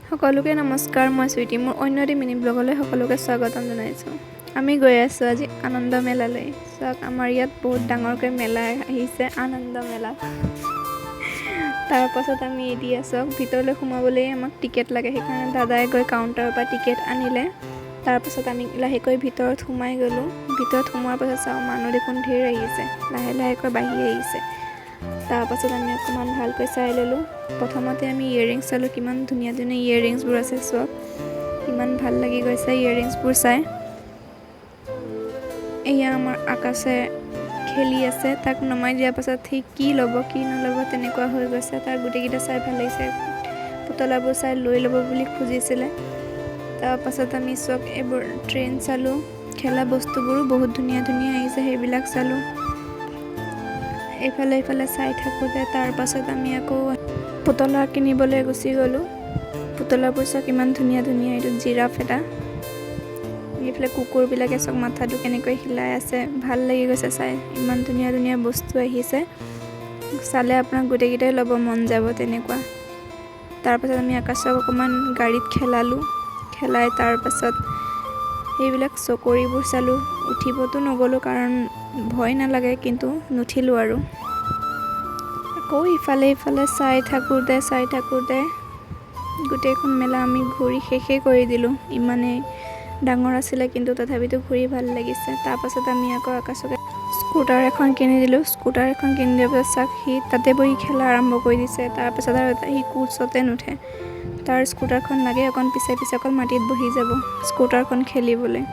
সকলোকে নমস্কাৰ। মই সুইটি। মোৰ অন্য এটি মিনি ব্লগলৈ সকলোকে স্বাগতম জনাইছোঁ। আমি গৈ আছোঁ আজি আনন্দ মেলালৈ। চাওক, আমাৰ ইয়াত বহুত ডাঙৰকৈ মেলা আহিছে, আনন্দ মেলা। তাৰ পাছত আমি এদি আছোঁ ভিতৰলৈ সোমাবলৈ আমাক টিকেট লাগে, সেইকাৰণে দাদাই গৈ কাউণ্টাৰৰ পৰা টিকেট আনিলে। তাৰপাছত আমি লাহেকৈ ভিতৰত সোমাই গ'লোঁ। ভিতৰত সোমোৱাৰ পাছত চাওঁ, মানুহ দেখোন ঢেৰ আহিছে, লাহে লাহেকৈ বাঢ়ি আহিছে। তাৰপাছত আমি অকণমান ভালকৈ চাই ল'লোঁ। প্ৰথমতে আমি ইয়েৰিংছ চালোঁ, কিমান ধুনীয়া ধুনীয়া ইয়েৰিংছবোৰ আছে। চোৱা, ইমান ভাল লাগি গৈছে ইয়েৰিংছবোৰ চাই। এয়া আমাৰ আকাশে খেলি আছে, তাক নমাই দিয়াৰ পাছত সি কি ল'ব কি নল'ব তেনেকুৱা হৈ গৈছে। তাৰ গোটেইকেইটা চাই ভাল লাগিছে, পুতলাবোৰ চাই লৈ ল'ব বুলি খুজিছিলে। তাৰপাছত আমি চব এইবোৰ ট্ৰেইন চালোঁ, খেলা বস্তুবোৰো বহুত ধুনীয়া ধুনীয়া আহিছে, সেইবিলাক চালোঁ। এইফালে চাই থাকোঁতে তাৰপাছত আমি আকৌ পুতলা কিনিবলৈ গুচি গ'লোঁ। পুতলাবোৰ চাওক ইমান ধুনীয়া ধুনীয়া। এইটো জিৰাফ এটা, এইফালে কুকুৰবিলাকে চাওক মাথাটো কেনেকৈ হিলাই আছে, ভাল লাগি গৈছে চাই। ইমান ধুনীয়া ধুনীয়া বস্তু আহিছে, চালে আপোনাক গোটেইকেইটাই ল'ব মন যাব তেনেকুৱা। তাৰপাছত আমি আকাশক অকণমান গাড়ীত খেলাই তাৰপাছত সেইবিলাক চকৰিবোৰ চালোঁ। উঠিবতো নগ'লোঁ কাৰণ ভয় নালাগে, কিন্তু নুঠিলোঁ আৰু। আকৌ ইফালে চাই থাকোঁতে গোটেইখন মেলা আমি ঘূৰি শেষেই কৰি দিলোঁ। ইমানেই ডাঙৰ আছিলে, কিন্তু তথাপিতো ঘূৰি ভাল লাগিছে। তাৰপাছত আমি আকৌ আকাশকে স্কুটাৰ এখন কিনি দিলোঁ। স্কুটাৰ এখন কিনি দিয়াৰ পাছত চাওক, সি তাতে বহি খেলা আৰম্ভ কৰি দিছে। তাৰপাছত আৰু সি কোচতে নুঠে, তাৰ স্কুটাৰখন লাগে অকণ পিছে অকল মাটিত বহি যাব স্কুটাৰখন খেলিবলৈ।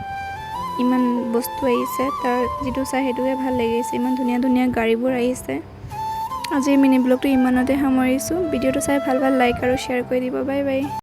ইমান বস্তু আহিছে, তাৰ যিটো চাই সেইটোৱে ভাল লাগিছে। ইমান ধুনীয়া ধুনীয়া গাড়ীবোৰ আহিছে। আজিৰ মিনি ব্লগটো ইমানতে সামৰিছোঁ। ভিডিঅ'টো চাই ভাল লাইক আৰু শ্বেয়াৰ কৰি দিব। Bye bye.